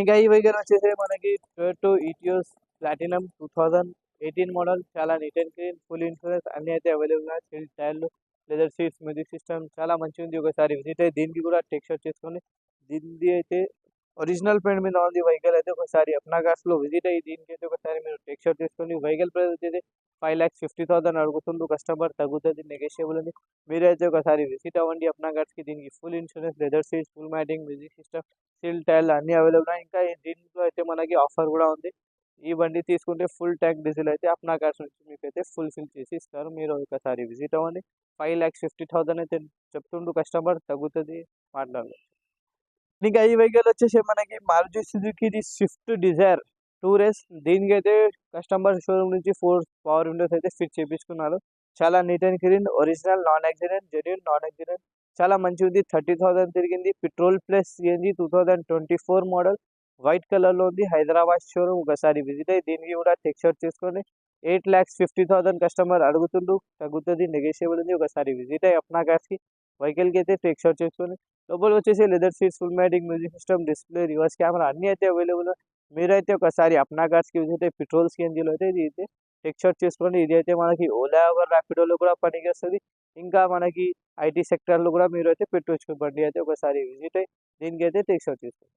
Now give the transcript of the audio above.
ఇంకా ఈ వెహికల్ వచ్చేసి మనకి టొయోటా ఇటియోస్ ప్లాటినం 2018 మోడల్. చాలా neat and clean, full insurance అన్ని అయితే అవైలబుల్ ఉన్నాయి. స్టీల్ టైర్లు, లెదర్ సీట్స్, మ్యూజిక్ సిస్టమ్ చాలా మంచిగా ఉంది. ఒకసారి విజిట్ అయ్యి దీనికి కూడా టెక్స్చర్ చేసుకొని దీనిది అయితే ఒరిజినల్ పెయింట్ మీద ఉంది వెహికల్ అయితే. ఒకసారి అప్నా కార్స్ లో విజిట్ అయ్యి దీనికి అయితే ఒకసారి మీరు టెక్స్చర్ తీసుకొని వెహికల్ ప్రైస్ వచ్చేది 5,50,000 అడుగుతుండు కస్టమర్. తగ్గుతుంది, నెగోషియబుల్ ఉంది. మీరైతే ఒకసారి విజిట్ అవ్వండి అప్నా కార్స్ కి. దీనికి full insurance, leather seats, full matting, music system, steel టైర్లు అన్ని అవైలబుల్ ఉన్నాయి. ఇంకా దీంట్లో అయితే మనకి ఆఫర్ కూడా ఉంది. ఈ బండి తీసుకుంటే ఫుల్ ట్యాంక్ డీజిల్ అయితే అప్నా కార్స్ నుంచి మీకు అయితే ఫుల్ ఫిల్ చేసి ఇస్తారు. మీరు ఒకసారి విజిట్ అవ్వండి. 5,50,000 అయితే చెప్తుండు కస్టమర్. తగ్గుతుంది, మాట్లాడలేదు. ఇంకా ఈ వెహికల్ వచ్చేసి మనకి మారుతి సుజుకి స్విఫ్ట్ డిజైర్ టూరేస్. దీనికైతే కస్టమర్ షోరూమ్ నుంచి 4 పవర్ విండోస్ అయితే ఫిట్ చేయించుకున్నారు. చాలా neat and clean, original, non accident, genuine, non accident, చాలా మంచిగా ఉంది. 30,000 తిరిగింది. Petrol plus CNG 2024 model. White colour లో ఉంది. హైదరాబాద్ షోరూమ్. ఒకసారి విజిట్ అయ్యి దీనికి కూడా టెక్స్చర్ చేసుకొని 8,50,000 కస్టమర్ అడుగుతుండు. తగ్గుతుంది, నెగోషియబుల్ ఉంది. ఒకసారి విజిట్ అయ్యి అప్నా కార్స్ కి వెహికల్ కి అయితే టెక్స్చర్ చేసుకొని లోపల వచ్చేసి leather seats, full matting, music system, display, reverse camera అన్ని అయితే అవైలబుల్. మీరైతే ఒకసారి అప్నా కార్స్ కి విజిట్ అయ్యి పెట్రోల్ సిఎన్జిలో అయితే ఇది అయితే టెక్స్చర్ చేసుకోండి. ఇది అయితే మనకి ఓలా ర్యాపిడోలో కూడా పనికి వస్తుంది. ఇంకా మనకి ఐటీ సెక్టర్లో కూడా మీరు అయితే పెట్టవచ్చు. బండి అయితే ఒకసారి విజిట్ అయ్యి దీనికి అయితే టెక్స్చర్ చేసుకోండి.